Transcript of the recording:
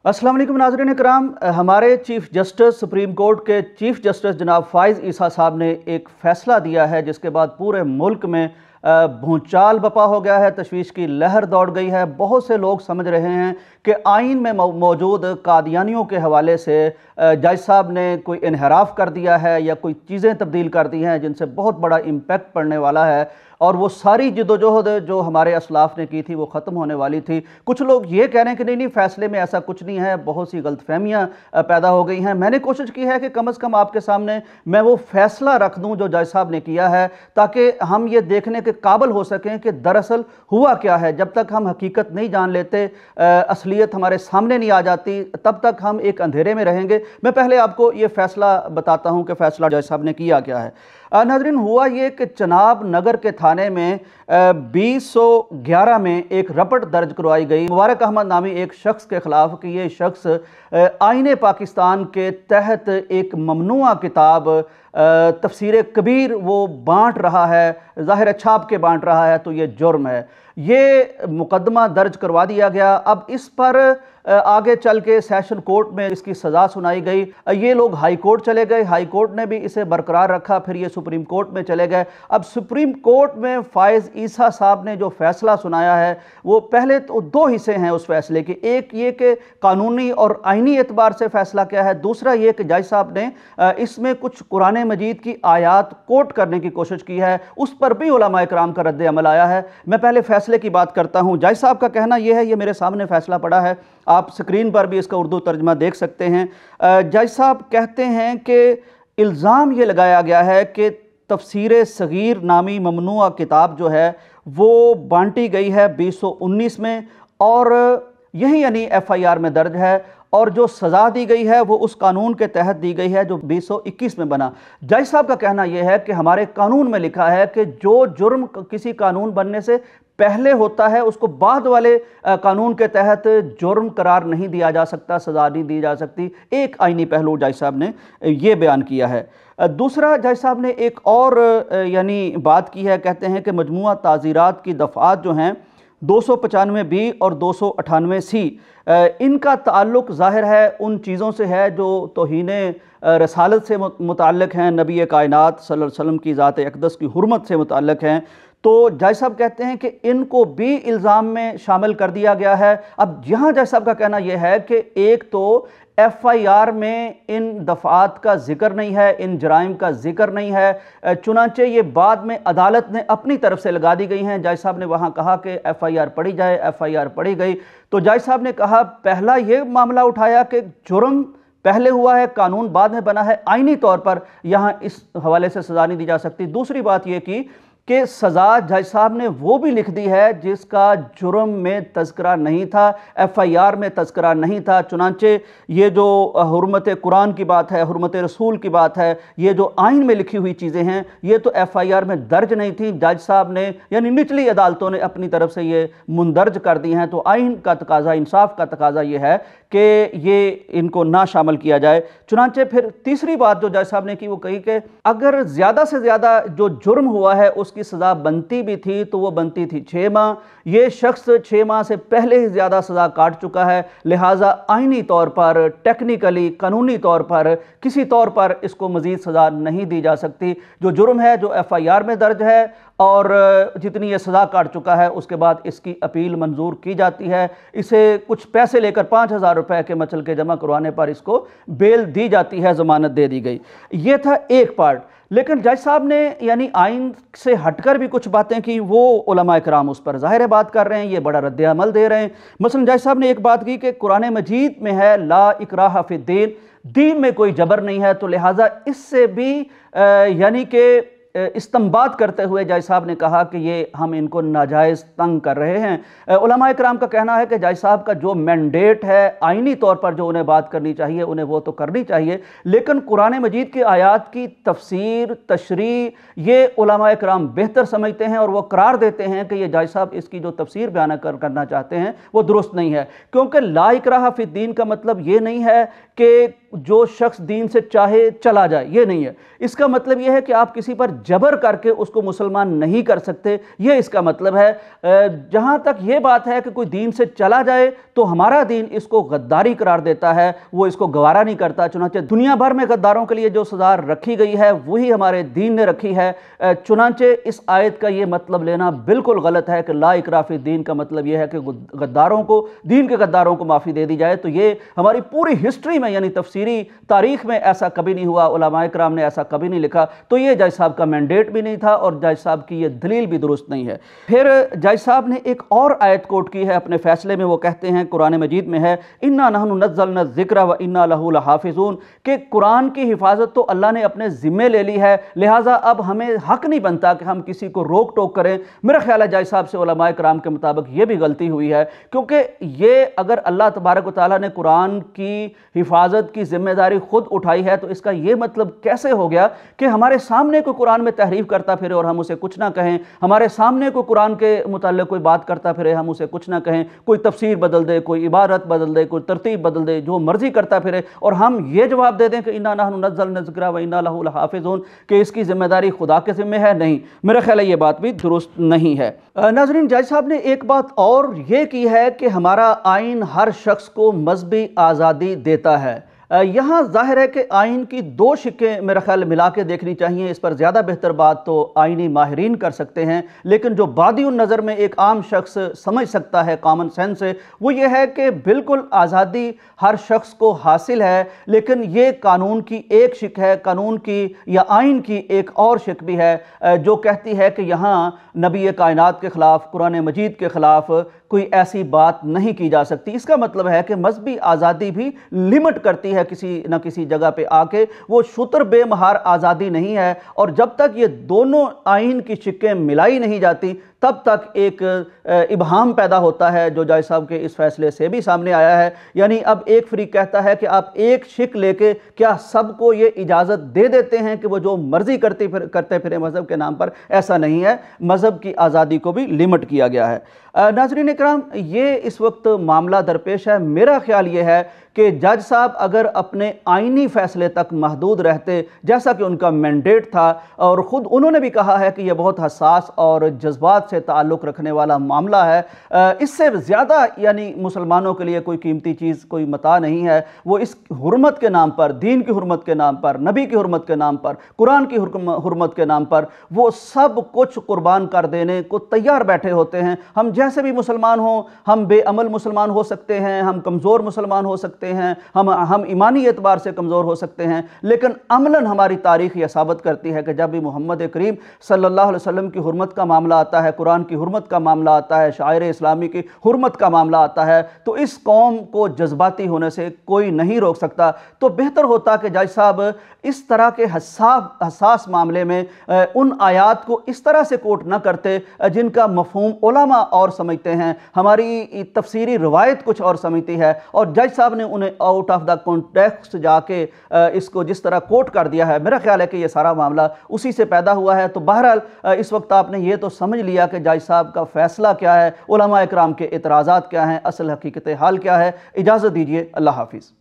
अस्सलाम वालेकुम नाज़रीन इकराम। हमारे चीफ़ जस्टिस सुप्रीम कोर्ट के चीफ़ जस्टिस जनाब फ़ाइज़ ईसा साहब ने एक फ़ैसला दिया है जिसके बाद पूरे मुल्क में भूचाल बपा हो गया है, तशवीश की लहर दौड़ गई है। बहुत से लोग समझ रहे हैं कि आइन में मौजूद कादियानियों के हवाले से जज साहब ने कोई इनहराफ कर दिया है या कोई चीज़ें तब्दील कर दी हैं जिनसे बहुत बड़ा इम्पैक्ट पड़ने वाला है और वो सारी जद्दोजहद जो हमारे असलाफ ने की थी वो ख़त्म होने वाली थी। कुछ लोग ये कह रहे हैं कि नहीं नहीं, फ़ैसले में ऐसा कुछ नहीं है, बहुत सी गलतफहमियाँ पैदा हो गई हैं। मैंने कोशिश की है कि कम से कम आपके सामने मैं वो फ़ैसला रख दूँ जो जज साहब ने किया है, ताकि हम ये देखने के काबिल हो सकें कि दरअसल हुआ क्या है। जब तक हम हकीकत नहीं जान लेते, असलियत हमारे सामने नहीं आ जाती, तब तक हम एक अंधेरे में रहेंगे। मैं पहले आपको ये फ़ैसला बताता हूँ कि फ़ैसला जज साहब ने किया क्या है। नाज़रीन, हुआ ये कि चनाब नगर के थाने में 2011 में एक रपट दर्ज करवाई गई मुबारक अहमद नामी एक शख्स के ख़िलाफ़ कि ये शख्स आईने पाकिस्तान के तहत एक ममनुआ किताब तफसीर कबीर वो बांट रहा है, ज़ाहिर छाप के बांट रहा है, तो ये जुर्म है। ये मुकदमा दर्ज करवा दिया गया। अब इस पर आगे चल के सेशन कोर्ट में इसकी सज़ा सुनाई गई। ये लोग हाई कोर्ट चले गए, हाई कोर्ट ने भी इसे बरकरार रखा, फिर ये सुप्रीम कोर्ट में चले गए। अब सुप्रीम कोर्ट में फ़ाइज़ ईसा साहब ने जो फ़ैसला सुनाया है वो पहले तो दो हिस्से हैं उस फैसले के। एक ये कि कानूनी और आइनी एतबार से फ़ैसला क्या है, दूसरा ये कि जज साहब ने इसमें कुछ कुरान मजीद की आयात कोट करने की कोशिश की है, उस पर भी उलमा इकराम का रद्द अमल आया है। मैं पहले फ़ैसले की बात करता हूँ। जज साहब का कहना यह है, ये मेरे सामने फ़ैसला पड़ा है, आप स्क्रीन पर भी इसका उर्दू तर्जमा देख सकते हैं। जज साहब कहते हैं कि इल्ज़ाम ये लगाया गया है कि तफसीर सगीर नामी ममनुआ किताब जो है वो बांटी गई है 2019 में और यही यानी FIR में दर्ज है, और जो सज़ा दी गई है वो उस कानून के तहत दी गई है जो 2021 में बना। जज साहब का कहना यह है कि हमारे कानून में लिखा है कि जो जुर्म किसी कानून बनने से पहले होता है उसको बाद वाले कानून के तहत जुर्म करार नहीं दिया जा सकता, सज़ा नहीं दी जा सकती। एक आईनी पहलू जज साहब ने ये बयान किया है। दूसरा, जज साहब ने एक और यानी बात की है, कहते हैं कि मजमुआ ताज़ीरात की दफ़ात जो हैं 295B और 298C, इनका ताल्लुक़ ज़ाहिर है उन चीज़ों से है जो तौहीने रसालत से मुताल्लिक़ हैं, नबी कायनात सल्लल्लाहु अलैहि वसल्लम की ज़ात अक़दस की हुर्मत से मुताल्लिक़ हैं। तो जज साहब कहते हैं कि इनको भी इल्ज़ाम में शामिल कर दिया गया है। अब यहाँ जज साहब का कहना यह है कि एक तो FIR में इन दफ़ात का जिक्र नहीं है, इन जराइम का जिक्र नहीं है, चुनांचे ये बाद में अदालत ने अपनी तरफ से लगा दी गई हैं। जज साहब ने वहाँ कहा कि FIR पढ़ी जाए, FIR पढ़ी गई। तो जज साहब ने कहा, पहला ये मामला उठाया कि जुर्म पहले हुआ है, कानून बाद में बना है, आईनी तौर पर यहाँ इस हवाले से सज़ा नहीं दी जा सकती। दूसरी बात यह की कि सज़ा जज साहब ने वो भी लिख दी है जिसका जुर्म में तज़किरा नहीं था, FIR में तज़किरा नहीं था। चुनांचे ये जो हुर्मत कुरान की बात है, हुर्मत रसूल की बात है, ये जो आइन में लिखी हुई चीज़ें हैं, ये तो FIR में दर्ज नहीं थी। जज साहब ने यानी निचली अदालतों ने अपनी तरफ से ये मुंदर्ज कर दी हैं। तो आइन का तकाजा, इंसाफ का तकाजा ये है कि ये इनको ना शामिल किया जाए। चुनांचे फिर तीसरी बात जो जज साहब ने की वो कही कि अगर ज़्यादा से ज़्यादा जो जुर्म हुआ है उसकी सज़ा बनती भी थी तो वो बनती थी 6 माह। ये शख्स 6 माह से पहले ही ज़्यादा सज़ा काट चुका है, लिहाजा आइनी तौर पर, टेक्निकली, कानूनी तौर पर, किसी तौर पर इसको मज़ीद सज़ा नहीं दी जा सकती। जो जुर्म है जो FIR में दर्ज है और जितनी ये सज़ा काट चुका है उसके बाद इसकी अपील मंजूर की जाती है। इसे कुछ पैसे लेकर 5000 रुपये के मचल के जमा करवाने पर इसको बेल दी जाती है, ज़मानत दे दी गई। ये था एक पार्ट। लेकिन जज साहब ने यानी आइन से हटकर भी कुछ बातें की, वो उलमा इकराम उस पर ज़ाहिर बात कर रहे हैं, ये बड़ा रद्द अमल दे रहे हैं। मसलन जज साहब ने एक बात की कि कुरान मजीद में है ला इकराहा फिद्दीन, दीन में कोई जबर नहीं है, तो लिहाजा इससे भी यानी कि इस्तेंबात करते हुए जज साहब ने कहा कि ये हम इनको नाजायज़ तंग कर रहे हैं। उलमा इकराम का कहना है कि जज साहब का जो मैंडेट है आइनी तौर पर जो उन्हें बात करनी चाहिए उन्हें वो तो करनी चाहिए, लेकिन कुरान मजीद की आयात की तफसीर, तशरीह ये उलमा इकराम बेहतर समझते हैं और वो करार देते हैं कि ये जज साहब इसकी जो तफसीर बयान करना चाहते हैं वो दुरुस्त नहीं है। क्योंकि ला इकराहा फिद्दीन का मतलब ये नहीं है कि जो शख्स दीन से चाहे चला जाए, ये नहीं है। इसका मतलब यह है कि आप किसी पर जबर करके उसको मुसलमान नहीं कर सकते, ये इसका मतलब है। जहां तक ये बात है कि कोई दीन से चला जाए तो हमारा दीन इसको गद्दारी करार देता है, वो इसको गवारा नहीं करता। चुनांचे दुनिया भर में गद्दारों के लिए जो सजा रखी गई है वही हमारे दीन ने रखी है। चुनांचे इस आयत का ये मतलब लेना बिल्कुल गलत है कि ला इकराह फी दीन का मतलब यह है कि गद्दारों को, दीन के गद्दारों को माफ़ी दे दी जाए। तो ये हमारी पूरी हिस्ट्री में यानी तफसीरी तारीख में ऐसा कभी नहीं हुआ, उलमाए किराम ने ऐसा कभी नहीं लिखा। तो ये जज साहब का मैंडेट भी नहीं था और जज साहब की ये दलील भी दुरुस्त नहीं है। फिर जज साहब ने एक और आयत कोट की है अपने फैसले में। वो कहते हैं, कुरान मजीद में है, इन्ना नहनु नज़्ज़लना ज़िक्र व इन्ना लहू लहाफ़िज़ून, कि कुरान की हिफाजत तो अल्लाह ने अपने ज़िम्मे ले ली है, लिहाजा अब हमें हक नहीं बनता कि हम किसी को रोक टोक करें। मेरा ख्याल है जज साहब से उलमाए किराम के मुताबिक ये भी गलती हुई है, क्योंकि ये अगर अल्लाह तबारक व तआला ने कुरान की हिफाजत की जिम्मेदारी खुद उठाई है तो इसका ये मतलब कैसे हो गया कि हमारे सामने कोई कुरान में तहरीफ करता फिरे और हम उसे कुछ ना कहें, हमारे सामने कोई कुरान के मुताल्लिक़ कोई बात करता फिरे हम उसे कुछ ना कहें, कोई तफसीर बदल दे, कोई इबारत बदल दे, कोई तरतीब बदल दे, जो मर्जी करता फिरे और हम ये जवाब दे दें कि इन्ना नहनु नज़्ज़लना ज़िक्र व इन्ना लहू लहाफ़िज़ून, कि इसकी जिम्मेदारी खुदा के ज़िम्मे है। नहीं, मेरा ख्याल है ये बात भी दुरुस्त नहीं है। नाज़रीन, जज साहब ने एक बात और ये की है कि हमारा आइन हर शख्स को मजहबी आज़ादी देता है। यहाँ जाहिर है कि आइन की दो शिक्के मेरा ख्याल मिला के देखनी चाहिए। इस पर ज़्यादा बेहतर बात तो आइनी माहिरीन कर सकते हैं, लेकिन जो बादी नज़र में एक आम शख्स समझ सकता है कॉमन सेंस से, वो ये है कि बिल्कुल आज़ादी हर शख्स को हासिल है, लेकिन ये कानून की एक शिक है, कानून की या आइन की एक और शिक भी है जो कहती है कि यहाँ नबी कायनात के ख़िलाफ़, कुरान मजीद के ख़िलाफ़ कोई ऐसी बात नहीं की जा सकती। इसका मतलब है कि मजहबी आज़ादी भी लिमिट करती है किसी न किसी जगह पे आके, वो शुतर बेमहार आज़ादी नहीं है। और जब तक ये दोनों आइन की शिक्कें मिलाई नहीं जाती तब तक एक इबहाम पैदा होता है, जो जज साहब के इस फैसले से भी सामने आया है। यानी अब एक फरीक कहता है कि आप एक शिक लेके क्या सबको ये इजाज़त दे देते हैं कि वो जो मर्जी करते फिरे मज़हब के नाम पर? ऐसा नहीं है, मज़हब की आज़ादी को भी लिमिट किया गया है। नाज़रीन इकराम, ये इस वक्त मामला दरपेश है। मेरा ख्याल ये है कि जज साहब अगर अपने आइनी फैसले तक महदूद रहते, जैसा कि उनका मैंडेट था, और ख़ुद उन्होंने भी कहा है कि यह बहुत हसास और जज्बात से ताल्लुक़ रखने वाला मामला है, इससे ज़्यादा यानी मुसलमानों के लिए कोई कीमती चीज़, कोई मता नहीं है। वो इस हुर्मत के नाम पर, दीन की हुर्मत के नाम पर, नबी की हुर्मत के नाम पर, कुरान की हुर्मत के नाम पर वो सब कुछ कुर्बान कर देने को तैयार बैठे होते हैं। हम जैसे भी मुसलमान हों, हम बेअमल मुसलमान हो सकते हैं, हम कमज़ोर मुसलमान हो सकते हैं, हम ईमानी एतबार से कमज़ोर हो सकते हैं, लेकिन अमलन हमारी तारीख़ यह साबित करती है कि जब भी मोहम्मद करीम सल्लल्लाहु अलैहि वसल्लम की हुर्मत का मामला आता है, कुरान की हुर्मत का मामला आता है, शायर इस्लामी की हुर्मत का मामला आता है, तो इस कौम को जज्बाती होने से कोई नहीं रोक सकता। तो बेहतर होता कि जज साहब इस तरह के हसास मामले में उन आयात को इस तरह से कोट न करते जिनका मफहूम उलमा और समझते हैं, हमारी तफसीरी रवायत कुछ और समझती है, और जज साहब ने उन्हें आउट ऑफ द कॉन्टेक्स्ट जाके इसको जिस तरह कोट कर दिया है। मेरा ख्याल है कि ये सारा मामला उसी से पैदा हुआ है। तो बहरहाल इस वक्त आपने ये तो समझ लिया कि जज साहब का फैसला क्या है, उलमा इकराम के एतराज़ात क्या हैं, असल हकीकत हाल क्या है। इजाज़त दीजिए, अल्लाह हाफिज़।